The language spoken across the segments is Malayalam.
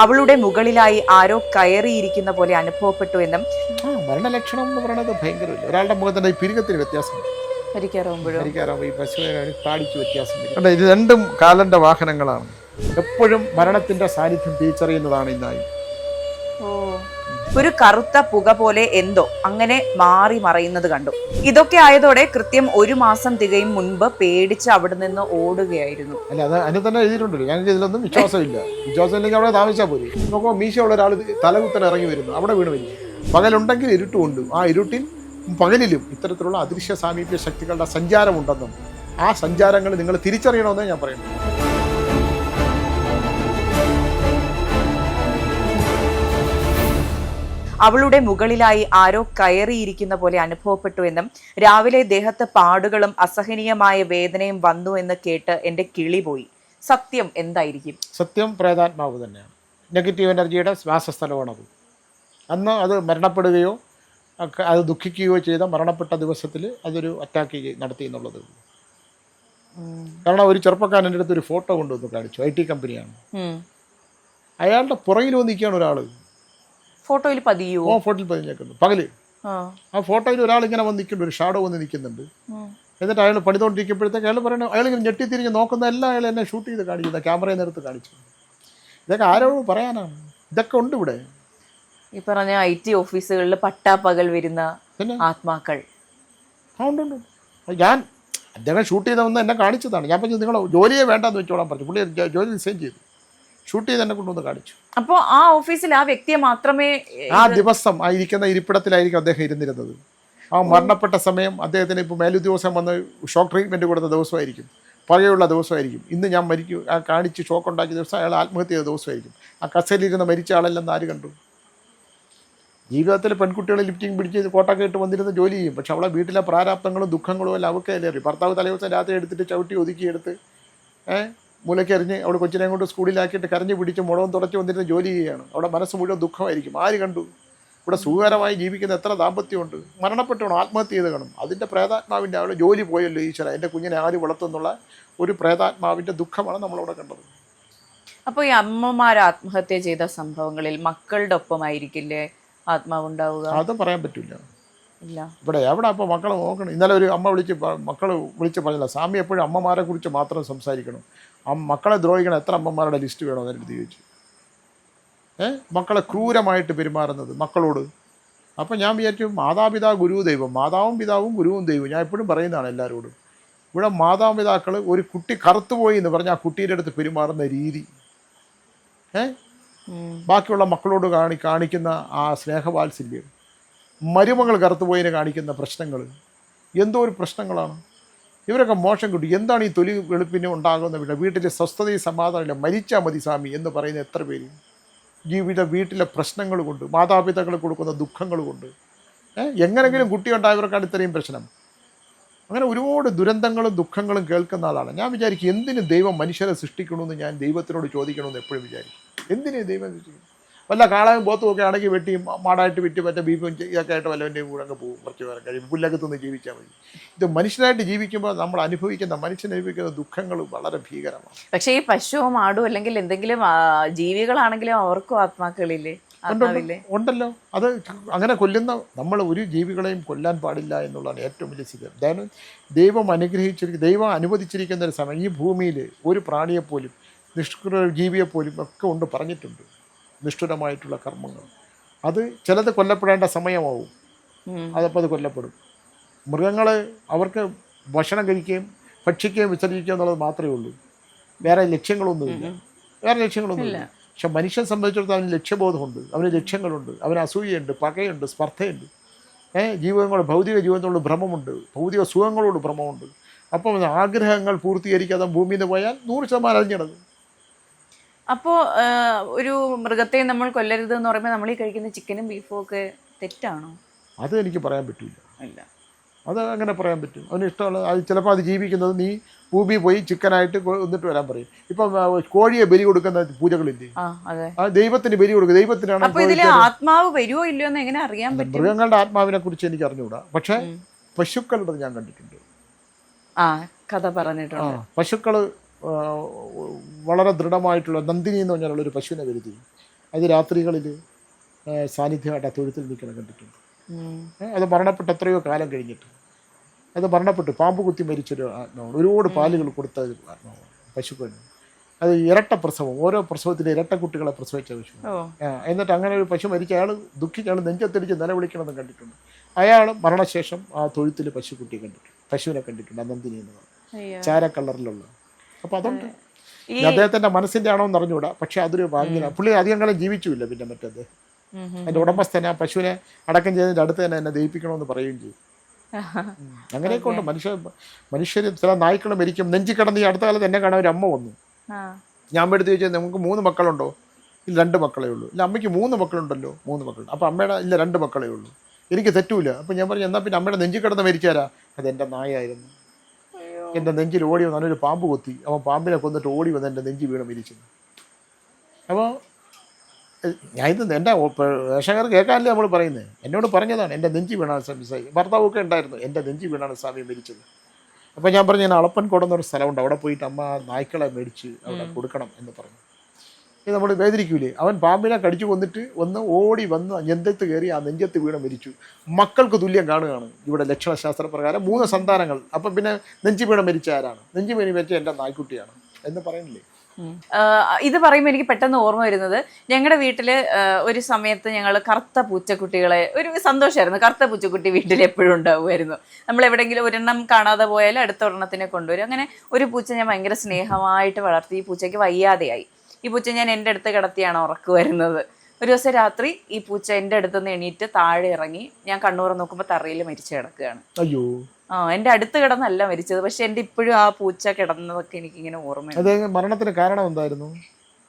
അവളുടെ മുകളിലായി ആരോ കയറിയിരിക്കുന്ന പോലെ അനുഭവപ്പെട്ടു എന്നും. മരണലക്ഷണം എന്ന് പറയുന്നത് ഭയങ്കരമില്ല. ഒരാളുടെ മുഖത്തിന്റെ പിരികത്തിന് വ്യത്യാസമുണ്ട്. മരിക്കാറാകുമ്പോഴും ഈ പശുവിന് താടിക്ക് വ്യത്യാസം വരും. ഇത് രണ്ടും കാലന്റെ വാഹനങ്ങളാണ്. എപ്പോഴും മരണത്തിന്റെ സാന്നിധ്യം തിരിച്ചറിയുന്നതാണ് ഈ നായി. ഒരു കറുത്ത പുക പോലെ എന്തോ അങ്ങനെ മാറി മറയുന്നത് കണ്ടു. ഇതൊക്കെ ആയതോടെ കൃത്യം 1 മാസം തികയും മുൻപ് പേടിച്ച് അവിടെ നിന്ന് ഓടുകയായിരുന്നു. അല്ല, അത് അതിന് തന്നെ എഴുതിയിട്ടുണ്ടല്ലോ. ഞങ്ങൾക്ക് ഇതിലൊന്നും വിശ്വാസമില്ല. വിശ്വാസമില്ലെങ്കിൽ അവിടെ താമസിച്ചാൽ പോരെ. നോക്കുമ്പോൾ മീശയുള്ള ഒരാൾ തലകുത്തനെ ഇറങ്ങി വരുന്നു, അവിടെ വീണ് വരും. പകലുണ്ടെങ്കിൽ ഇരുട്ടുമുണ്ട്. ആ ഇരുട്ടിൽ പകലിലും ഇത്തരത്തിലുള്ള അദൃശ്യ സാമീപ്യ ശക്തികളുടെ സഞ്ചാരമുണ്ടെന്നും ആ സഞ്ചാരങ്ങൾ നിങ്ങൾ തിരിച്ചറിയണമെന്നേ ഞാൻ പറയുന്നു. അവളുടെ മുകളിലായി ആരോ കയറിയിരിക്കുന്ന പോലെ അനുഭവപ്പെട്ടു എന്നും രാവിലെ ദേഹത്ത് പാടുകളും അസഹനീയമായ വേദനയും വന്നു എന്ന് കേട്ട് എൻ്റെ കിളി പോയി. സത്യം എന്തായിരിക്കും? സത്യം പ്രേതാത്മാവ് തന്നെയാണ്. നെഗറ്റീവ് എനർജിയുടെ ശ്വാസസ്ഥലമാണത്. അന്ന് അത് മരണപ്പെടുകയോ അത് ദുഃഖിക്കുകയോ ചെയ്ത മരണപ്പെട്ട ദിവസത്തിൽ അതൊരു അറ്റാക്ക് നടത്തി എന്നുള്ളത്. കാരണം ഒരു ചെറുപ്പക്കാരൻ എൻ്റെ അടുത്ത് ഒരു ഫോട്ടോ കൊണ്ടുവന്ന് കാണിച്ചു. IT കമ്പനിയാണ്. അയാളുടെ പുറകിൽ വന്നിരിക്കുകയാണ് ഒരാൾ. ഫോട്ടോയിൽ പതിയുമോ? ഫോട്ടോയിൽ പതിഞ്ഞേക്കുന്നു പകല്. ആ ഫോട്ടോയിൽ ഒരാൾ ഇങ്ങനെ വന്ന് നിൽക്കുന്നുണ്ട്, ഒരു ഷാഡോ വന്ന് നിൽക്കുന്നുണ്ട്. എന്നിട്ട് അയാൾ പണിതുകൊണ്ടിരിക്കുമ്പോഴത്തേക്ക് അയാൾ പറയുന്നത്, അയാൾ ഇങ്ങനെ ഞെട്ടിത്തിരിഞ്ഞ് നോക്കുന്ന എല്ലാം അയാൾ എന്നെ ഷൂട്ട് ചെയ്ത് കാണിക്കുന്നത്, ക്യാമറയിൽ നേരത്ത് കാണിച്ചു. ഇതൊക്കെ ആരോട് പറയാനാണ്? ഇതൊക്കെ ഉണ്ട് ഇവിടെ. ഈ പറഞ്ഞ IT ഓഫീസുകളിൽ പട്ടാപ്പകൽ വരുന്ന ആത്മാക്കൾ. ഉണ്ട്. ഞാൻ അദ്ദേഹം ഷൂട്ട് ചെയ്തവന്ന് എന്നെ കാണിച്ചതാണ്. ഞാൻ പറഞ്ഞു നിങ്ങൾ ജോലിയെ വേണ്ടെന്ന് വെച്ചോളാൻ പറഞ്ഞു. പുള്ളി ജോലി റിസൈൻ ചെയ്തു. ഷൂട്ട് ചെയ്ത് എന്നെ കൊണ്ടുവന്ന് കാണിച്ചു. അപ്പോൾ ആ ഓഫീസിൽ ആ വ്യക്തിയെ മാത്രമേ ആ ദിവസം ആ ഇരിക്കുന്ന ഇരിപ്പിടത്തിലായിരിക്കും അദ്ദേഹം ഇരുന്നിരുന്നത്. ആ മരണപ്പെട്ട സമയം അദ്ദേഹത്തിന് ഇപ്പോൾ മേലുദ്യോഗസ്ഥൻ വന്ന് ഷോക്ക് ട്രീറ്റ്മെൻറ്റ് കൊടുത്ത ദിവസമായിരിക്കും, പുറകെയുള്ള ദിവസമായിരിക്കും. ഇന്ന് ഞാൻ മരിക്കും ആ കാണിച്ച് ഷോക്ക് ഉണ്ടാക്കിയ ദിവസം അയാൾ ആത്മഹത്യ ചെയ്ത ദിവസമായിരിക്കും. ആ കസേലിരുന്ന് മരിച്ച ആളല്ലെന്ന് ആര് കണ്ടു? ജീവിതത്തിൽ പെൺകുട്ടികളെ ലിഫ്റ്റിംഗ് പിടിച്ച് കോട്ടൊക്കെ ഇട്ട് വന്നിരുന്ന് ജോലി ചെയ്യും. പക്ഷെ അവളെ വീട്ടിലെ പ്രാരാബ്ദങ്ങളും ദുഃഖങ്ങളും എല്ലാം അവൾക്ക് അറിയും. ഭർത്താവ് തലേദിവസം രാത്രി എടുത്തിട്ട് ചവിട്ടി ഒതുക്കിയെടുത്ത് മൂലക്കെറിഞ്ഞ് അവിടെ കൊച്ചിനെ കൊണ്ട് സ്കൂളിലാക്കിയിട്ട് കരഞ്ഞു പിടിച്ച് മുളവും തുടച്ച് വന്നിരുന്ന് ജോലി ചെയ്യുകയാണ്. അവിടെ മനസ്സ് മുഴുവൻ ദുഃഖമായിരിക്കും. ആര് കണ്ടു? ഇവിടെ സുഖകരമായി ജീവിക്കുന്ന എത്ര ദാമ്പത്യമുണ്ട്. മരണപ്പെട്ടവണോ ആത്മഹത്യ ചെയ്ത് കാണും. അതിൻ്റെ പ്രേതാത്മാവിൻ്റെ അവിടെ ജോലി പോയല്ലോ ഈശ്വര, എൻ്റെ കുഞ്ഞിനെ ആര് വളർത്തുന്നുള്ള ഒരു പ്രേതാത്മാവിൻ്റെ ദുഃഖമാണ് നമ്മളവിടെ കണ്ടത്. അപ്പോൾ ഈ അമ്മമാർ ആത്മഹത്യ ചെയ്ത സംഭവങ്ങളിൽ മക്കളുടെ ഒപ്പമായിരിക്കില്ലേ ആത്മാവ് ഉണ്ടാവുക? അത് പറയാൻ പറ്റില്ല. ഇല്ല. ഇവിടെ എവിടെ അപ്പോൾ മക്കളെ നോക്കണം. ഇന്നലെ ഒരു അമ്മ മക്കൾ വിളിച്ച് പറഞ്ഞില്ല, സ്വാമി എപ്പോഴും അമ്മമാരെ കുറിച്ച് മാത്രം സംസാരിക്കണം. മക്കളെ ദ്രോഹിക്കണം എത്ര അമ്മമാരുടെ ലിസ്റ്റ് വേണോ എന്നെടുത്ത് ചോദിച്ചു. മക്കളെ ക്രൂരമായിട്ട് പെരുമാറുന്നത് മക്കളോട്. അപ്പം ഞാൻ വിചാരിച്ചു മാതാപിതാ ഗുരു ദൈവം, മാതാവും പിതാവും ഗുരുവും ദൈവവും. ഞാൻ എപ്പോഴും പറയുന്നതാണ് എല്ലാവരോടും. ഇവിടെ മാതാപിതാക്കൾ ഒരു കുട്ടി കറുത്തുപോയി എന്ന് പറഞ്ഞാൽ ആ കുട്ടീൻ്റെ അടുത്ത് പെരുമാറുന്ന രീതി, ബാക്കിയുള്ള മക്കളോട് കാണിക്കുന്ന ആ സ്നേഹവാത്സല്യം, മരുമകൾ കറുത്തുപോയതിനെ കാണിക്കുന്ന പ്രശ്നങ്ങൾ, എന്തോ ഒരു പ്രശ്നങ്ങളാണ്. ഇവരൊക്കെ മോശം കിട്ടും. എന്താണ് ഈ തൊലി വെളുപ്പിന് ഉണ്ടാകുന്ന വീട്ടിലെ സ്വസ്ഥതയും സമാധാനമില്ല, മരിച്ചാൽ മതി സ്വാമി എന്ന് പറയുന്ന എത്ര പേര്? വീട്ടിലെ പ്രശ്നങ്ങൾ കൊണ്ട്, മാതാപിതാക്കൾ കൊടുക്കുന്ന ദുഃഖങ്ങൾ കൊണ്ട് എങ്ങനെങ്കിലും കുട്ടി ഉണ്ടായവർക്കാണ് ഇത്രയും പ്രശ്നം. അങ്ങനെ ഒരുപാട് ദുരന്തങ്ങളും ദുഃഖങ്ങളും കേൾക്കുന്ന ആളാണ്. ഞാൻ വിചാരിക്കും എന്തിന് ദൈവം മനുഷ്യരെ സൃഷ്ടിക്കണമെന്ന് ഞാൻ ദൈവത്തിനോട് ചോദിക്കണമെന്ന് എപ്പോഴും വിചാരിക്കും. എന്തിനു ദൈവം സൃഷ്ടിക്കണം? വല്ല കാളയും പോത്തും ഒക്കെ ആണെങ്കിൽ വെട്ടി മാടായിട്ട് വിറ്റ് മറ്റേ ബീഫും ഇതൊക്കെ ആയിട്ട് വല്ലവൻ്റെയും കൂടെ അങ്ങ് പോകും. കുറച്ച് പേരെ കഴിയും പുല്ലകത്ത് നിന്ന് ജീവിച്ചാൽ മതി. ഇത് മനുഷ്യനായിട്ട് ജീവിക്കുമ്പോൾ നമ്മൾ മനുഷ്യൻ അനുഭവിക്കുന്ന ദുഃഖങ്ങൾ വളരെ ഭീകരമാണ്. പക്ഷേ ഈ പശുവും ആടും അല്ലെങ്കിൽ എന്തെങ്കിലും ജീവികളാണെങ്കിലും അവർക്കും ആത്മാക്കളില്ലേ? ഉണ്ടല്ലോ. അത് അങ്ങനെ കൊല്ലുന്ന നമ്മൾ ഒരു ജീവികളെയും കൊല്ലാൻ പാടില്ല എന്നുള്ളതാണ് ഏറ്റവും വലിയ സ്ഥിതി. ദൈവം ദൈവം അനുവദിച്ചിരിക്കുന്ന ഒരു സമയം ഈ ഭൂമിയിൽ ഒരു പ്രാണിയെപ്പോലും നിഷ്ഠുര ജീവിയെപ്പോലും ഒക്കെ ഉണ്ട് പറഞ്ഞിട്ടുണ്ട്. നിഷ്ഠുരമായിട്ടുള്ള കർമ്മങ്ങൾ അത് ചിലത് കൊല്ലപ്പെടേണ്ട സമയമാവും, അതപ്പോൾ അത് കൊല്ലപ്പെടും. മൃഗങ്ങൾ അവർക്ക് ഭക്ഷണം കഴിക്കുകയും ഭക്ഷിക്കുകയും വിസർജിക്കുക എന്നുള്ളത് മാത്രമേ ഉള്ളൂ. വേറെ ലക്ഷ്യങ്ങളൊന്നുമില്ല. പക്ഷെ മനുഷ്യനെ സംബന്ധിച്ചിടത്തോളം അവന് ലക്ഷ്യബോധമുണ്ട്, അവന് ലക്ഷ്യങ്ങളുണ്ട്, അവന് അസൂയയുണ്ട്, പകയുണ്ട്, സ്പർദ്ധയുണ്ട്. ജീവിതങ്ങളോട് ഭൗതിക ജീവിതത്തോട് ഭ്രമമുണ്ട്, ഭൗതിക സുഖങ്ങളോട് ഭ്രമമുണ്ട്. അപ്പം ആഗ്രഹങ്ങൾ പൂർത്തീകരിക്കാതെ ഭൂമിയിൽ നിന്ന് പോയാൽ 100% അറിഞ്ഞിടത്. അപ്പോൾ ഒരു മൃഗത്തെ നമ്മൾ കൊല്ലരുത് എന്ന് പറയുമ്പോൾ നമ്മൾ ഈ കഴിക്കുന്ന ചിക്കനും ബീഫും ഒക്കെ തെറ്റാണോ? അത് എനിക്ക് പറയാൻ പറ്റില്ല. ഇല്ല, അത് അങ്ങനെ പറയാൻ പറ്റും. അവന് ഇഷ്ടമുള്ള അത് ചിലപ്പോൾ അത് ജീവിക്കുന്നത് നീ ഭൂമി പോയി ചിക്കനായിട്ട് വന്നിട്ട് വരാൻ പറയും. ഇപ്പം കോഴിയെ ബലി കൊടുക്കുന്ന പൂജകളില്ലേ, ആ ദൈവത്തിന് ബലി കൊടുക്കുക. ദൈവത്തിനാണ്. ആത്മാവ് വരുമോ ഇല്ലയോ എന്ന് എങ്ങനെ അറിയാൻ പറ്റും? മൃഗങ്ങളുടെ ആത്മാവിനെ കുറിച്ച് എനിക്ക് അറിഞ്ഞുകൂടാ. പക്ഷെ പശുക്കളുടെ ഞാൻ കണ്ടിട്ടുണ്ട്. കഥ പറഞ്ഞിട്ടുണ്ട്. പശുക്കൾ വളരെ ദൃഢമായിട്ടുള്ള നന്ദിനി എന്ന് പറഞ്ഞാലുള്ളൊരു പശുവിനെ വരുത്തി അത് രാത്രികളിൽ സാന്നിധ്യമായിട്ട് ആ തൊഴുത്തിൽ നിൽക്കണം കണ്ടിട്ടുണ്ട്. അത് മരണപ്പെട്ട് എത്രയോ കാലം കഴിഞ്ഞിട്ട് അത് മരണപ്പെട്ട് പാമ്പ് കുത്തി മരിച്ചൊരു ആത്മാവാണ്. ഒരുപാട് പാലുകൾ കൊടുത്ത ഒരു ആത്മാവാണ് പശുക്കളിന്. അത് ഇരട്ട പ്രസവം, ഓരോ പ്രസവത്തിൽ ഇരട്ട കുട്ടികളെ പ്രസവിച്ച പശു. എന്നിട്ട് അങ്ങനെ ഒരു പശു മരിച്ച അയാൾ ദുഃഖിച്ച് അയാൾ നെഞ്ചത്തടിച്ച് നിലവിളിക്കണമെന്ന് കണ്ടിട്ടുണ്ട്. അയാൾ മരണശേഷം ആ തൊഴുത്തിൽ പശുക്കുട്ടിയെ കണ്ടിട്ടുണ്ട്, പശുവിനെ കണ്ടിട്ടുണ്ട്, നന്ദിനി എന്ന് പറഞ്ഞു, ചാര കളറിലുള്ള. അപ്പോൾ അതുകൊണ്ട് അദ്ദേഹത്തിൻ്റെ മനസ്സിൻ്റെ ആണോ എന്ന് അറിഞ്ഞുകൂടാ, പക്ഷെ അതൊരു ഭാഗ്യന. പുള്ളി അധികം കാലം ജീവിച്ചുമില്ല. പിന്നെ മറ്റേത് എൻ്റെ ഉടമസ്ഥനെ ആ പശുവിനെ അടക്കം ചെയ്തതിൻ്റെ അടുത്ത് തന്നെ എന്നെ ദഹിപ്പിക്കണമെന്ന് പറയുകയും ചെയ്തു. അങ്ങനെയൊക്കെ ഉണ്ട് മനുഷ്യർ. ചില നായ്ക്കൾ മരിക്കും. നെഞ്ചി കിടന്ന് ഈ അടുത്ത കാലത്ത് എന്നെ കാണാൻ ഒരു അമ്മ വന്നു. ഞാൻ എടുത്ത് ചോദിച്ചാൽ നമുക്ക് 3 മക്കളുണ്ടോ? ഇല്ല 2 മക്കളേ ഉള്ളൂ. ഇല്ല അമ്മയ്ക്ക് 3 മക്കളുണ്ടല്ലോ. 3 മക്കളുണ്ട്. അപ്പോൾ അമ്മയുടെ ഇല്ല 2 മക്കളേ ഉള്ളൂ. എനിക്ക് തെറ്റൂല. അപ്പം ഞാൻ പറഞ്ഞു എന്നാൽ പിന്നെ അമ്മയുടെ നെഞ്ചി കിടന്ന് മരിച്ചാരാ? അതെൻ്റെ നായായിരുന്നു. എൻ്റെ നെഞ്ചിൽ ഓടി വന്ന് നല്ലൊരു പാമ്പ് കൊത്തി. അവൻ പാമ്പിനെ കൊന്നിട്ട് ഓടി വന്ന് എൻ്റെ നെഞ്ചി വീണ് മരിച്ചു. അപ്പോൾ ഞാൻ ഇത് എൻ്റെ വേഷക്കാർ കേൾക്കാനല്ലേ നമ്മൾ പറയുന്നത്. എന്നോട് പറഞ്ഞതാണ് എൻ്റെ നെഞ്ചി വീണാണ് സ്വാമി. ഭർത്താവൊക്കെ ഉണ്ടായിരുന്നു. എൻ്റെ നെഞ്ചി വീണാണ് സ്വാമി മരിച്ചത്. അപ്പോൾ ഞാൻ പറഞ്ഞു ഞാൻ അളപ്പൻകോട് എന്നൊരു സ്ഥലമുണ്ട്, അവിടെ പോയിട്ട് അമ്മ നായ്ക്കളെ മേടിച്ച് അവിടെ കൊടുക്കണം എന്ന് പറഞ്ഞു. ഇത് നമ്മൾ വേദനിക്കൂലേ? അവൻ പാമ്പിനെ കടിച്ചു കൊന്നിട്ട് ഓടി വന്ന് നെഞ്ചത്ത് കയറി ആ നെഞ്ചത്ത് വീണ് മരിച്ചു. മക്കൾക്ക് തുല്യം കാണുകയാണ് ഇവിടെ ലക്ഷണശാസ്ത്ര പ്രകാരം 3 സന്താനങ്ങൾ. അപ്പം പിന്നെ നെഞ്ചി വീണ് മരിച്ച ആരാണ്? നെഞ്ചി വീണ് മരിച്ച എൻ്റെ നായ്ക്കുട്ടിയാണ് എന്ന് പറയുന്നില്ലേ? ഇത് പറയുമ്പോൾ എനിക്ക് പെട്ടെന്ന് ഓർമ്മ വരുന്നത്, ഞങ്ങളുടെ വീട്ടില് ഒരു സമയത്ത് ഞങ്ങൾ കറുത്ത പൂച്ചക്കുട്ടികളെ, ഒരു സന്തോഷമായിരുന്നു, കറുത്ത പൂച്ചക്കുട്ടി വീട്ടിൽ എപ്പോഴും ഉണ്ടാവുമായിരുന്നു. നമ്മൾ എവിടെയെങ്കിലും ഒരെണ്ണം കാണാതെ പോയാൽ അടുത്ത ഒരെണ്ണത്തിനെ കൊണ്ടുവരും. അങ്ങനെ ഒരു പൂച്ച ഞാൻ ഭയങ്കര സ്നേഹമായിട്ട് വളർത്തി. ഈ പൂച്ചയ്ക്ക് വയ്യാതെയായി. ഈ പൂച്ച ഞാൻ എൻ്റെ അടുത്ത് കിടത്തിയാണ് ഉറക്കുവരുന്നത്. ഒരു ദിവസം രാത്രി ഈ പൂച്ച എൻ്റെ അടുത്തുനിന്ന് എണീറ്റ് താഴെ ഇറങ്ങി. ഞാൻ കണ്ണൂർ നോക്കുമ്പോൾ തറയിൽ മരിച്ചു കിടക്കുകയാണ്. അയ്യോ. എൻ്റെ അടുത്ത് കിടന്നല്ല മരിച്ചത്, പക്ഷെ എൻ്റെ ഇപ്പോഴും ആ പൂച്ച കിടന്നതൊക്കെ എനിക്കിങ്ങനെ ഓർമ്മയുണ്ട്. മരണത്തിന് കാരണം എന്തായിരുന്നു?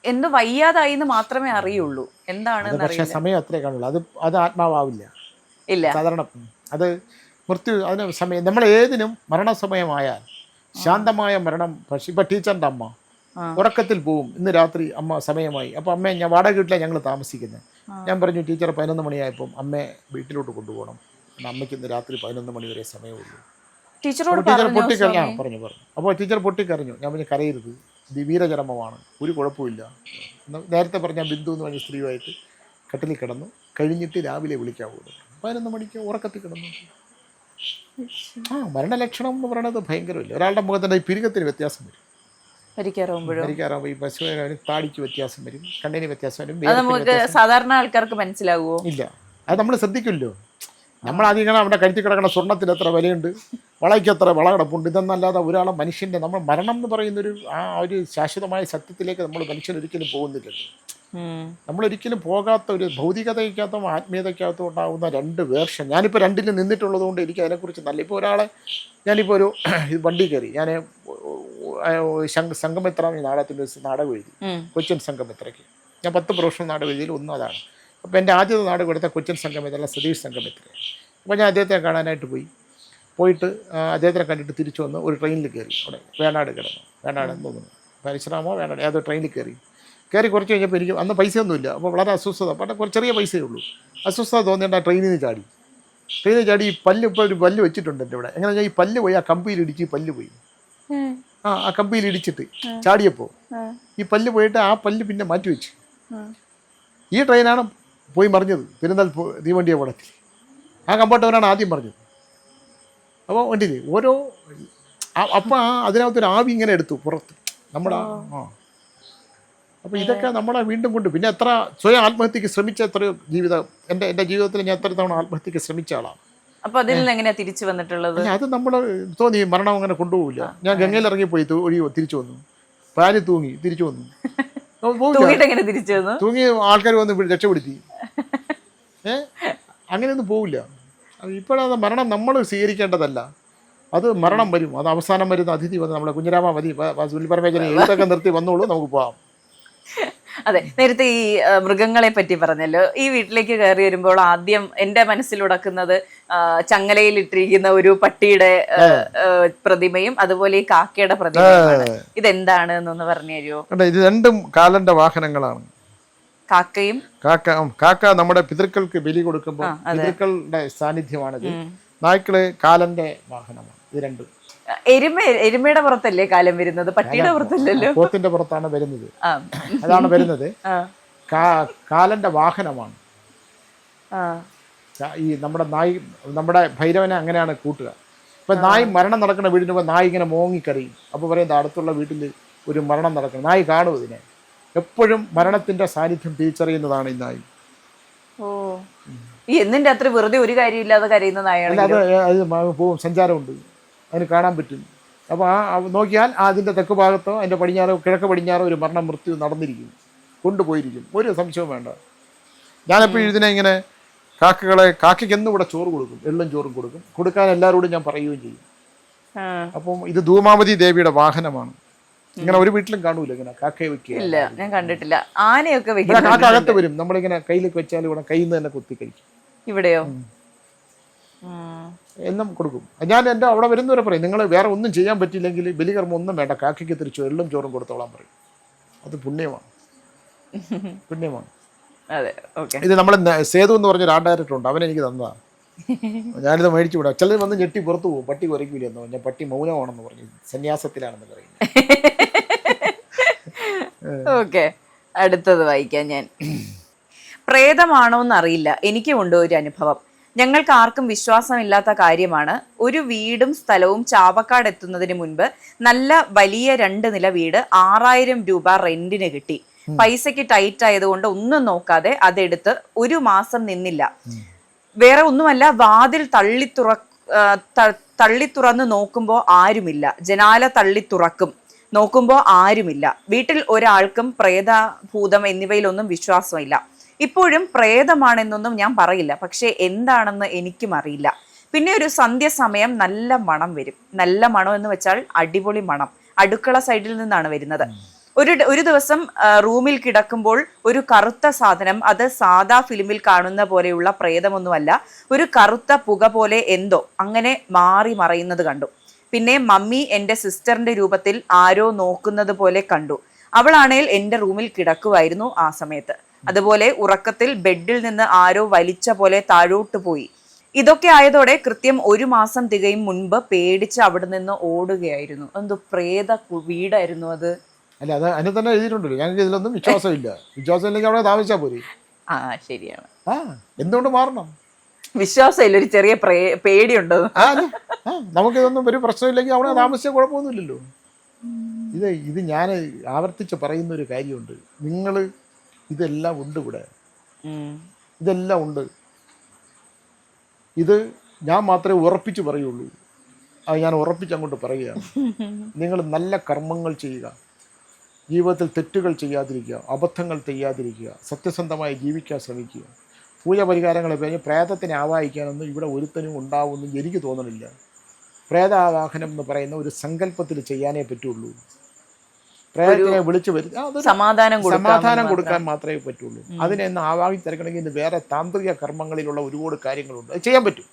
എന്ത് വയ്യാതായി എന്ന് മാത്രമേ അറിയുള്ളൂ. എന്താണ് പക്ഷേ സമയം അത്രേ കാണുള്ളൂ. അത് ആത്മാവില്ല. ഇല്ല, സാധാരണ അത് മൃത്യു അതിന് സമയം. നമ്മൾ ഏതിനും മരണസമയമായാൽ ശാന്തമായ മരണം. പക്ഷെ ഇപ്പം ടീച്ചറിൻ്റെ അമ്മ ഉറക്കത്തിൽ പോവും. ഇന്ന് രാത്രി അമ്മ സമയമായി. അപ്പോൾ അമ്മയെ ഞാൻ വാടക വീട്ടിലാണ് ഞങ്ങൾ താമസിക്കുന്നത്. ഞാൻ പറഞ്ഞു ടീച്ചർ 11 മണിയായപ്പം അമ്മയെ വീട്ടിലോട്ട് കൊണ്ടുപോകണം. അമ്മയ്ക്ക് ഇന്ന് രാത്രി 11 മണി വരെ സമയമുള്ളൂ. ടീച്ചർ പൊട്ടിക്കറിഞ്ഞു പറഞ്ഞു. അപ്പോൾ ടീച്ചർ പൊട്ടിക്കറിഞ്ഞു. ഞാൻ പറഞ്ഞു കരയരുത്, ഇത് വീരചരമമാണ്, ഒരു കുഴപ്പമില്ല. നേരത്തെ പറഞ്ഞ ബിന്ദു എന്ന് പറഞ്ഞ സ്ത്രീയുമായിട്ട് കട്ടിലിൽ കിടന്നു. കഴിഞ്ഞിട്ട് രാവിലെ വിളിക്കാവൂ. 11 മണിക്ക് ഉറക്കത്തിൽ കിടന്നു. മരണലക്ഷണം എന്ന് പറയുന്നത് ഭയങ്കരമില്ല. ഒരാളുടെ മുഖത്തിൻ്റെ ഈ പിരികത്തിന് വ്യത്യാസം വരും. പരിക്കാറാകുമ്പോൾ ഈ പശുവിന് താടിക്ക് വ്യത്യാസം വരും, കണ്ണിന് വ്യത്യാസം വരും. സാധാരണ ആൾക്കാർക്ക് മനസ്സിലാവുമോ? ഇല്ല, അത് നമ്മൾ ശ്രദ്ധിക്കില്ലോ. നമ്മളധികം അവിടെ കഴുത്തി കിടക്കുന്ന സ്വർണ്ണത്തിന് എത്ര വിലയുണ്ട്, വളയ്ക്ക് എത്ര വള കിടപ്പുണ്ട്, ഇതെന്നല്ലാതെ ഒരാളെ മനുഷ്യൻ്റെ നമ്മൾ മരണം എന്ന് പറയുന്നൊരു ഒരു ശാശ്വതമായ സത്യത്തിലേക്ക് നമ്മൾ മനുഷ്യനൊരിക്കലും പോകുന്നില്ലല്ലോ. നമ്മളൊരിക്കലും പോകാത്ത ഒരു ഭൗതികതയ്ക്കകത്തും ആത്മീയതയ്ക്കകത്തും ഉണ്ടാകുന്ന 2 വേർഷൻ. ഞാനിപ്പോൾ 2ലും നിന്നിട്ടുള്ളത് കൊണ്ട് എനിക്ക് അതിനെക്കുറിച്ച് നല്ല. ഇപ്പോൾ ഒരാളെ ഞാനിപ്പോൾ ഒരു വണ്ടി കയറി, ഞാൻ സംഘമിത്ര നാടകത്തിൻ്റെ നാടകം എഴുതി, കൊച്ചിൻ സംഘമിത്രയ്ക്ക്. ഞാൻ 10 പ്രൊഫഷണൽ നാടകം എഴുതിയിൽ ഒന്ന് അതാണ്. അപ്പോൾ എൻ്റെ ആദ്യത്തെ നാടകം എടുത്ത കൊച്ചിൻ സംഘമിത്ര സതീഷ് സംഘമിത്ര. അപ്പോൾ ഞാൻ അദ്ദേഹത്തെ കാണാനായിട്ട് പോയിട്ട് അദ്ദേഹത്തിനെ കണ്ടിട്ട് തിരിച്ചു വന്ന് ഒരു ട്രെയിനിൽ കയറി. അവിടെ വേണാട് കിടന്നു, വേണാടെന്ന് തോന്നുന്നു, പരിശ്രമോ വേണാട് ഏതോ ട്രെയിനിൽ കയറി കുറച്ച് കഴിഞ്ഞപ്പോൾ എനിക്ക് അന്ന് പൈസയൊന്നുമില്ല. അപ്പോൾ വളരെ അസ്വസ്ഥത, പക്ഷേ കുറച്ച് ചെറിയ പൈസയേ ഉള്ളൂ. അസ്വസ്ഥത തോന്നിയിട്ട് ആ ട്രെയിനിൽ നിന്ന് ചാടി ഈ പല്ല്, ഇപ്പോൾ ഒരു പല്ല് വെച്ചിട്ടുണ്ട് എൻ്റെ ഇവിടെ. എങ്ങനെ ഞാൻ ഈ പല്ല് പോയി ആ കമ്പിയിൽ ഇടിച്ച് ഈ പല്ല് പോയി. ആ കമ്പിയിൽ ഇടിച്ചിട്ട് ചാടിയപ്പോൾ ഈ പല്ല് പോയിട്ട് ആ പല്ല് പിന്നെ മാറ്റി വെച്ചു. ഈ ട്രെയിനാണ് പോയി മറിഞ്ഞത് പെരുന്നാൾ തീവണ്ടി അപകടത്തിൽ. ആ കമ്പാർട്ട്മെൻ്റാണ് ആദ്യം പറഞ്ഞത്. അപ്പോൾ വണ്ടിയിൽ ഓരോ അപ്പം അതിനകത്തൊരു ആവി ഇങ്ങനെ എടുത്തു പുറത്ത് നമ്മുടെ. അപ്പോൾ ഇതൊക്കെ നമ്മളെ വീണ്ടും കൊണ്ട് പിന്നെ എത്ര സ്വയം ആത്മഹത്യക്ക് ശ്രമിച്ച എത്രയോ ജീവിതം എൻ്റെ ജീവിതത്തിൽ ഞാൻ എത്ര തവണ ആത്മഹത്യക്ക് ശ്രമിച്ച ആളാണ്. അപ്പോൾ അതിൽ നിന്ന് എങ്ങനെയാണ് തിരിച്ചു വന്നിട്ടുള്ളത്? അത് നമ്മൾ തോന്നി മരണം അങ്ങനെ കൊണ്ടുപോകില്ല. ഞാൻ ഗംഗയിൽ ഇറങ്ങിപ്പോയി തിരിച്ചു വന്നു. പാനി തൂങ്ങി തിരിച്ചു വന്നു. തൂങ്ങി ആൾക്കാർ വന്ന് രക്ഷപ്പെടുത്തി. അങ്ങനെയൊന്നും പോവില്ല. ഇപ്പോഴത് മരണം നമ്മൾ സ്വീകരിക്കേണ്ടതല്ല. അത് മരണം വരും, അത് അവസാനം വരുന്ന അതിഥി വന്ന് നമ്മളെ കുഞ്ഞിരാമ മതി പരമേശ്വരൻ എഴുത്തൊക്കെ നിർത്തി വന്നോളൂ, നമുക്ക് പോവാം. അതെ, നേരത്തെ ഈ മൃഗങ്ങളെ പറ്റി പറഞ്ഞല്ലോ. ഈ വീട്ടിലേക്ക് കയറി വരുമ്പോൾ ആദ്യം എൻ്റെ മനസ്സിലുടക്കുന്നത് ചങ്ങലയിൽ ഇട്ടിരിക്കുന്ന ഒരു പട്ടിയുടെ പ്രതിമയും അതുപോലെ ഈ കാക്കയുടെ പ്രതിമയുമാണ്. ഇതെന്താണ് എന്നൊന്ന് പറഞ്ഞു തരുമോ? ഇത് 2 കാലന്റെ വാഹനങ്ങളാണ്. കാക്ക നമ്മുടെ പിതൃക്കൾക്ക് ബലി കൊടുക്കുമ്പോൾ പിതൃക്കളുടെ സാന്നിധ്യമാണിത്. നായ്ക്കള് കാലന്റെ വാഹനമാണ്. ഇത് രണ്ടും. എരുമയുടെ പുറത്തല്ലേ കാലം വരുന്നത്, പട്ടിയുടെ പുറത്തല്ലല്ലോ. പോത്തിന്റെ പുറത്താണ് വരുന്നത്. ആ അതാണ് വരുന്നത്. ആ കാലന്റെ വാഹനമാണ് ആ ഈ നമ്മുടെ നായി. നമ്മുടെ ഭൈരവനെ അങ്ങനെയാണ് കൂട്ടുക. ഇപ്പം നായി മരണം നടക്കുന്ന വീടിന് പോയി നായി ഇങ്ങനെ മോങ്ങിക്കറിയും. അപ്പോൾ പറയുന്നത് അടുത്തുള്ള വീട്ടിൽ ഒരു മരണം നടക്കണം. നായി കാണും ഇതിനെ. എപ്പോഴും മരണത്തിന്റെ സാന്നിധ്യം തിരിച്ചറിയുന്നതാണ് ഈ നായി. ഓ, ഈ എന്നിന്റെ അത്ര വെറുതെ ഒരു കാര്യമില്ലാതെ കരയുന്ന നായാണ്. അത് പോവും, സഞ്ചാരമുണ്ട്, അതിന് കാണാൻ പറ്റും. അപ്പോൾ നോക്കിയാൽ അതിൻ്റെ തെക്ക് ഭാഗത്തോ അതിൻ്റെ പടിഞ്ഞാറോ കിഴക്ക് പടിഞ്ഞാറോ ഒരു മൃത്യു നടന്നിരിക്കും, കൊണ്ടുപോയിരിക്കും. ഒരു സംശയവും വേണ്ട. ഞാനെപ്പോഴും ഇതിനെ ഇങ്ങനെ കാക്കയ്ക്ക് എന്നും ഇവിടെ ചോറ് കൊടുക്കും, എള്ളും ചോറും കൊടുക്കും. കൊടുക്കാൻ എല്ലാവരോടും ഞാൻ പറയുകയും ചെയ്യും. അപ്പം ഇത് ധൂമാവതി ദേവിയുടെ വാഹനമാണ്. ഇങ്ങനെ ഒരു വീട്ടിലും കാണൂല ഇങ്ങനെ കാക്കയെ വെക്കുക. ഇല്ല, ഞാൻ കണ്ടിട്ടില്ല. ആനയൊക്കെ കാക്ക അകത്ത് വരും. നമ്മളിങ്ങനെ കയ്യിലേക്ക് വെച്ചാൽ ഇവിടെ കയ്യിൽ നിന്ന് തന്നെ കുത്തി കഴിക്കും. ഇവിടെയോ? എന്നും കൊടുക്കും. ഞാൻ എൻ്റെ അവിടെ വരുന്നവരെ പറയും, നിങ്ങൾ വേറെ ഒന്നും ചെയ്യാൻ പറ്റിയില്ലെങ്കിൽ ബലികർമ്മം ഒന്നും വേണ്ട, കാക്കയ്ക്ക് തിരിച്ചു എള്ളും ചോറും കൊടുത്തോളാൻ പറയും. അത് പുണ്യമാണ്, പുണ്യമാണ്. ഇത് നമ്മൾ സേതു എന്ന് പറഞ്ഞൊരു ആർട്ട് ഡയറക്ടർ ഉണ്ട്, അവനെനിക്ക് തന്നതാണ്. ഞാനിത് മേടിച്ചു വിടാം. ചിലർ വന്ന് ഞെട്ടി പുറത്തു പോകും, പട്ടി കുറയ്ക്കൂല എന്ന് പറഞ്ഞാൽ. പട്ടി മൗനമാണെന്ന് പറഞ്ഞു, സന്യാസത്തിലാണെന്ന് പറയുന്നത്. ഓക്കെ, അടുത്തത് വായിക്കാം ഞാൻ. പ്രേതമാണോന്ന് അറിയില്ല, എനിക്കുമുണ്ട് ഒരു അനുഭവം. ഞങ്ങൾക്ക് ആർക്കും വിശ്വാസമില്ലാത്ത കാര്യമാണ്. ഒരു വീടും സ്ഥലവും ചാവക്കാട് എത്തുന്നതിന് മുൻപ് നല്ല വലിയ 2 നില വീട് 6000 രൂപ റെന്റിന് കിട്ടി. പൈസക്ക് ടൈറ്റ് ആയതുകൊണ്ട് ഒന്നും നോക്കാതെ അതെടുത്ത് 1 മാസം നിന്നില്ല. വേറെ ഒന്നുമല്ല, വാതിൽ തള്ളി തുറന്ന് നോക്കുമ്പോൾ ആരുമില്ല. ജനാല തള്ളി തുറക്കും, നോക്കുമ്പോൾ ആരുമില്ല. വീട്ടിൽ ഒരാൾക്കും പ്രേതഭൂതം എന്നിവയിലൊന്നും വിശ്വാസമില്ല. ഇപ്പോഴും പ്രേതമാണെന്നൊന്നും ഞാൻ പറയില്ല, പക്ഷെ എന്താണെന്ന് എനിക്കും അറിയില്ല. പിന്നെ ഒരു സന്ധ്യ സമയം നല്ല മണം വരും. നല്ല മണം എന്ന് വെച്ചാൽ അടിപൊളി മണം. അടുക്കള സൈഡിൽ നിന്നാണ് വരുന്നത്. ഒരു ദിവസം റൂമിൽ കിടക്കുമ്പോൾ ഒരു കറുത്ത സാധനം, അത് സാധാ ഫിലിമിൽ കാണുന്ന പോലെയുള്ള പ്രേതമൊന്നുമല്ല, ഒരു കറുത്ത പുക പോലെ എന്തോ അങ്ങനെ മാറി മറയുന്നത് കണ്ടു. പിന്നെ മമ്മി എൻ്റെ സിസ്റ്ററിന്റെ രൂപത്തിൽ ആരോ നോക്കുന്നത് പോലെ കണ്ടു. അവളാണേൽ എൻ്റെ റൂമിൽ കിടക്കുമായിരുന്നു ആ സമയത്ത്. അതുപോലെ ഉറക്കത്തിൽ ബെഡിൽ നിന്ന് ആരോ വലിച്ച പോലെ താഴോട്ട് പോയി. ഇതൊക്കെ ആയതോടെ കൃത്യം 1 മാസം തികയും മുൻപ് പേടിച്ച് അവിടെ നിന്ന് ഓടുകയായിരുന്നു. എന്തോ പ്രേത വീടായിരുന്നു അത്. അല്ല, അത് അതിന് തന്നെ എഴുതിയിട്ടുണ്ടല്ലോ. ഞങ്ങൾക്ക് ഇതിലൊന്നും വിശ്വാസമില്ല. വിശ്വാസം ഇല്ലെങ്കിൽ അവിടെ താമസിച്ചാൽ പോരെ. ആ, ശരിയാണ്. എന്തുകൊണ്ട് മാറണം? വിശ്വാസമില്ല, ഒരു ചെറിയ പേടിയുണ്ടോ? നമുക്കിതൊന്നും ഒരു പ്രശ്നമില്ലെങ്കിൽ അവിടെ താമസിച്ചാൽ കുഴപ്പമൊന്നുമില്ലല്ലോ. ഇത് ഞാൻ ആവർത്തിച്ച് പറയുന്ന ഒരു കാര്യമുണ്ട്. നിങ്ങൾ ഇതെല്ലാം ഉണ്ട് ഇവിടെ, ഇതെല്ലാം ഉണ്ട്. ഇത് ഞാൻ മാത്രമേ ഉറപ്പിച്ച് പറയുള്ളൂ. അത് ഞാൻ ഉറപ്പിച്ച് അങ്ങോട്ട് പറയുകയാണ്. നിങ്ങൾ നല്ല കർമ്മങ്ങൾ ചെയ്യുക, ജീവിതത്തിൽ തെറ്റുകൾ ചെയ്യാതിരിക്കുക, അബദ്ധങ്ങൾ ചെയ്യാതിരിക്കുക, സത്യസന്ധമായി ജീവിക്കാൻ ശ്രമിക്കുക. പൂജ പരിഹാരങ്ങളെ കഴിഞ്ഞ് പ്രേതത്തിനെ ആവാഹിക്കാനൊന്നും ഇവിടെ ഒരുത്തനും ഉണ്ടാവുമെന്നും എനിക്ക് തോന്നണില്ല. പ്രേതാവാഹനം എന്ന് പറയുന്ന ഒരു സങ്കല്പത്തിൽ ചെയ്യാനേ പറ്റുള്ളൂ. പ്രേതത്തിനെ വിളിച്ചു വരുത്തി സമാധാനം കൊടുക്കാൻ മാത്രമേ പറ്റുള്ളൂ. അതിനെ ഒന്ന് ആവാഹിച്ചിറക്കണമെങ്കിൽ ഇന്ന് വേറെ താന്ത്രിക കർമ്മങ്ങളിലുള്ള ഒരുപാട് കാര്യങ്ങളുണ്ട്, അത് ചെയ്യാൻ പറ്റും.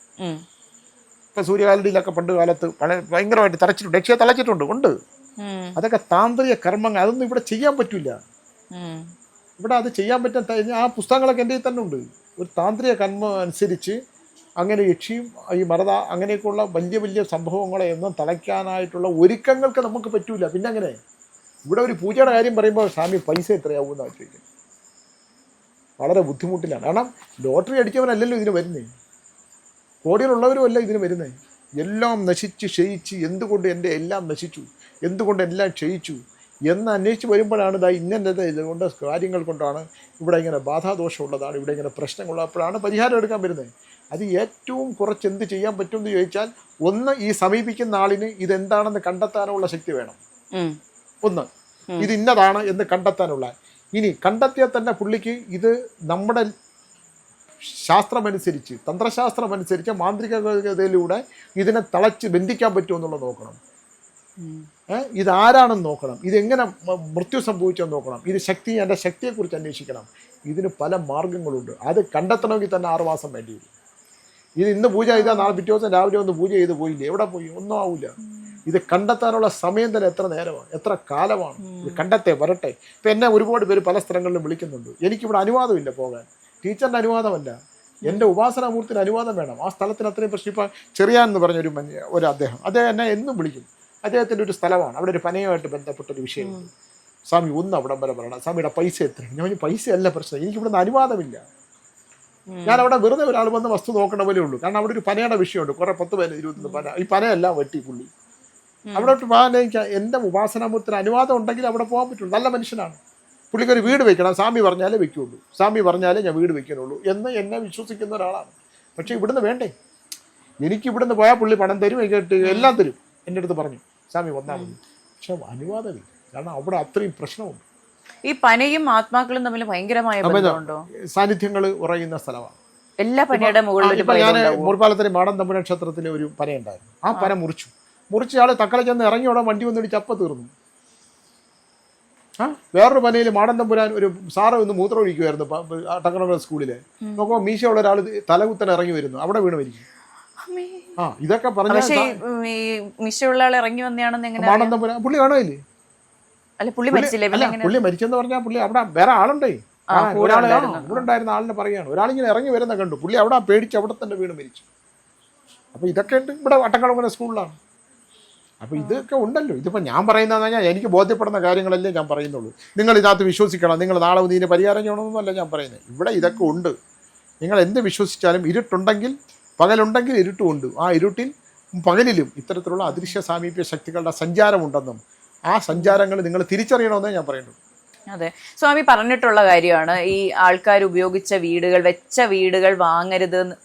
ഇപ്പം സൂര്യകാലടിയിലൊക്കെ പണ്ട് കാലത്ത് ഭയങ്കരമായിട്ട് തളച്ചിട്ടുണ്ട്, രക്ഷയെ തളച്ചിട്ടുണ്ട്, ഉണ്ട്. അതൊക്കെ താന്ത്രിക കർമ്മങ്ങൾ, അതൊന്നും ഇവിടെ ചെയ്യാൻ പറ്റില്ല. ഇവിടെ അത് ചെയ്യാൻ പറ്റാൻ ആ പുസ്തകങ്ങളൊക്കെ എൻ്റെ തന്നെ ഉണ്ട്. ഒരു താന്ത്രിക കർമ്മം അനുസരിച്ച് അങ്ങനെ യക്ഷിയും ഈ മറത അങ്ങനെയൊക്കെയുള്ള വലിയ വലിയ സംഭവങ്ങളെ ഒന്നും തളയ്ക്കാനായിട്ടുള്ള ഒരുക്കങ്ങൾക്ക് നമുക്ക് പറ്റൂല. പിന്നെ അങ്ങനെ ഇവിടെ ഒരു പൂജയുടെ കാര്യം പറയുമ്പോൾ സ്വാമി പൈസ എത്രയാവുമെന്നാണ് ചോദിക്കുന്നത്. വളരെ ബുദ്ധിമുട്ടിലാണ്. കാരണം ലോട്ടറി അടിച്ചവനല്ലല്ലോ ഇതിന് വരുന്നത്, കോടികളുള്ളവരും അല്ല ഇതിന് വരുന്നത്. എല്ലാം നശിച്ച് ക്ഷയിച്ച്, എന്തുകൊണ്ട് എൻ്റെ എല്ലാം നശിച്ചു, എന്തുകൊണ്ട് എല്ലാം ക്ഷയിച്ചു എന്ന് അന്വേഷിച്ച് വരുമ്പോഴാണ് ഇന്നത് ഇതുകൊണ്ട് കാര്യങ്ങൾ കൊണ്ടാണ് ഇവിടെ ഇങ്ങനെ ബാധാദോഷമുള്ളതാണ്, ഇവിടെ ഇങ്ങനെ പ്രശ്നങ്ങളുള്ളപ്പോഴാണ് പരിഹാരം എടുക്കാൻ വരുന്നത്. അത് ഏറ്റവും കുറച്ച് എന്ത് ചെയ്യാൻ പറ്റുമെന്ന് ചോദിച്ചാൽ, ഒന്ന് ഈ സമീപിക്കുന്ന ആളിന് ഇതെന്താണെന്ന് കണ്ടെത്താനുള്ള ശക്തി വേണം. ഒന്ന് ഇത് ഇന്നതാണ് എന്ന് കണ്ടെത്താനുള്ള. ഇനി കണ്ടെത്തിയാൽ തന്നെ പുള്ളിക്ക് ഇത് നമ്മുടെ ശാസ്ത്രമനുസരിച്ച്, തന്ത്രശാസ്ത്രമനുസരിച്ച് മാന്ത്രികതയിലൂടെ ഇതിനെ തളച്ച് ബന്ധിക്കാൻ പറ്റുമെന്നുള്ളത് നോക്കണം. ഇതാരാണെന്ന് നോക്കണം, ഇതെങ്ങനെ മൃത്യു സംഭവിച്ചെന്ന് നോക്കണം, ഇത് ശക്തി, എൻ്റെ ശക്തിയെക്കുറിച്ച് അന്വേഷിക്കണം. ഇതിന് പല മാർഗങ്ങളുണ്ട്. അത് കണ്ടെത്തണമെങ്കിൽ തന്നെ 6 മാസം വേണ്ടി വരും. ഇത് ഇന്ന് പൂജ ചെയ്താൽ നാളെ പിറ്റേ ദിവസം രാവിലെ ഒന്ന് പൂജ ചെയ്ത് പോയില്ലേ, എവിടെ പോയി? ഒന്നും ആവില്ല. ഇത് കണ്ടെത്താനുള്ള സമയം തന്നെ എത്ര നേരമാണ്, എത്ര കാലമാണ്. ഇത് കണ്ടെത്തേ വരട്ടെ. ഇപ്പം എന്നെ ഒരുപാട് പേര് പല സ്ഥലങ്ങളിലും വിളിക്കുന്നുണ്ട്. എനിക്കിവിടെ അനുവാദമില്ല പോകാൻ, ടീച്ചറിൻ്റെ അനുവാദമല്ല. എൻ്റെ ഉപാസനാമൂർത്തിന് അനുവാദം വേണം. ആ സ്ഥലത്തിന് അത്രയും പ്രശ്നം. ഇപ്പം ചെറിയാൻ എന്ന് പറഞ്ഞൊരു ഒരു അദ്ദേഹം എന്നെ എന്നും വിളിക്കും. അദ്ദേഹത്തിൻ്റെ ഒരു സ്ഥലമാണ്, അവിടെ ഒരു പനയുമായിട്ട് ബന്ധപ്പെട്ടൊരു വിഷയമുണ്ട്. സ്വാമി ഒന്ന് അവിടം വരെ പറയണം, സ്വാമിയുടെ പൈസ എത്രയാണ്? ഞാൻ പറഞ്ഞു പൈസ അല്ല പ്രശ്നം, എനിക്ക് ഇവിടുന്ന് അനുവാദമില്ല. ഞാൻ അവിടെ വെറുതെ ഒരാൾ വന്ന് വസ്തു നോക്കണ പോലെ ഉള്ളൂ. കാരണം അവിടെ ഒരു പനയുടെ വിഷയമുണ്ട്, കുറെ 10-15 പന, ഈ പനയെല്ലാം വെട്ടി പുള്ളി. അവിടെ പോകാൻ എനിക്ക് എൻ്റെ ഉപാസനാമൂർത്തിന് അനുവാദം ഉണ്ടെങ്കിൽ അവിടെ പോകാൻ പറ്റുള്ളൂ. നല്ല മനുഷ്യനാണ്. പുള്ളിക്കൊരു വീട് വെക്കണം, സ്വാമി പറഞ്ഞാലേ വെക്കുള്ളൂ, സ്വാമി പറഞ്ഞാലേ ഞാൻ വീട് വെക്കാനുള്ളൂ എന്ന് എന്നെ വിശ്വസിക്കുന്ന ഒരാളാണ്. പക്ഷേ ഇവിടുന്ന് വേണ്ടേ, എനിക്ക് ഇവിടുന്ന് പോയാൽ പുള്ളി പണം തരും, കേട്ട് എല്ലാം തരും. എൻ്റെ അടുത്ത് പറഞ്ഞു സ്വാമി വന്നാൽ മതി. പക്ഷെ അനുവാദമില്ല, കാരണം അവിടെ അത്രയും പ്രശ്നമുണ്ട്. ഈ പനയും ആത്മാക്കളും തമ്മിൽ ഭയങ്കരമായ ബന്ധമുണ്ടോ? സാന്നിധ്യങ്ങൾ ഉറയുന്ന സ്ഥലമാണ്. എല്ലാ പനയുടെ മുകളിൽ ഞാൻ മൂർപ്പാലത്തിന് മാടൻ തമ്പുരാൻ ക്ഷേത്രത്തിൽ ഒരു പനയുണ്ടായിരുന്നു. ആ പന മുറിച്ച് ആള് തക്കല ചെന്ന് ഇറങ്ങിയോടെ വണ്ടി വന്നിടിച്ച് അപ്പ തീർന്നു. വേറൊരു പനയിൽ മാടൻ തമ്പുരാൻ ഒരു സാറ് ഒന്ന് മൂത്രം ഒഴിക്കുമായിരുന്നു ടക്കനഗർ സ്കൂളില്. നോക്കുമ്പോൾ മീശയുള്ള ഒരാൾ തലകുത്തനെ ഇറങ്ങി വരുന്നു, അവിടെ വീണ് മരിക്കും. ഇതൊക്കെ പറഞ്ഞ മീശയുള്ള ആൾ ഇറങ്ങി വന്നെയാണെന്ന് മാടൻ തമ്പുരാൻ പുള്ളി കാണുകയില്ലേ? പുള്ളി മരിച്ചെന്ന് പറഞ്ഞാൽ പുള്ളി അവിടെ വേറെ ആളുണ്ടേ, കൂടെ ഉണ്ടായിരുന്ന ആളിനെ പറയാണ്. ഒരാളിങ്ങനെ ഇറങ്ങി വരുന്ന കണ്ടു, പുള്ളി അവിടെ പേടിച്ച് അവിടെ തന്നെ വീണ് മരിച്ചു. അപ്പൊ ഇതൊക്കെ ഉണ്ട് ഇവിടെ വട്ടക്കുളങ്ങര സ്കൂളിലാണ്. അപ്പൊ ഇതൊക്കെ ഉണ്ടല്ലോ. ഇതിപ്പോ ഞാൻ പറയുന്നതെന്ന് പറഞ്ഞാൽ എനിക്ക് ബോധ്യപ്പെടുന്ന കാര്യങ്ങളല്ലേ ഞാൻ പറയുന്നുള്ളൂ. നിങ്ങൾ ഇതിനകത്ത് വിശ്വസിക്കണം, നിങ്ങൾ നാളെ ഇതിന് പരിഹാരം ചെയ്യണമെന്നല്ല ഞാൻ പറയുന്നത്. ഇവിടെ ഇതൊക്കെ ഉണ്ട്. നിങ്ങൾ എന്ത് വിശ്വസിച്ചാലും ഇരുട്ടുണ്ടെങ്കിൽ പകലുണ്ടെങ്കിൽ ഇരുട്ടുമുണ്ട്. ആ ഇരുട്ടിൽ പകലിലും ഇത്തരത്തിലുള്ള അദൃശ്യ സാമീപ്യ ശക്തികളുടെ സഞ്ചാരമുണ്ടെന്നും ആ സഞ്ചാരങ്ങൾ നിങ്ങൾ തിരിച്ചറിയണമെന്നേ ഞാൻ പറയുന്നുള്ളൂ. അതെ, സ്വാമി പറഞ്ഞിട്ടുള്ള കാര്യമാണ് ഈ ആൾക്കാർ ഉപയോഗിച്ച വീടുകൾ, വെച്ച വീടുകൾ വാങ്ങരുത് എന്ന്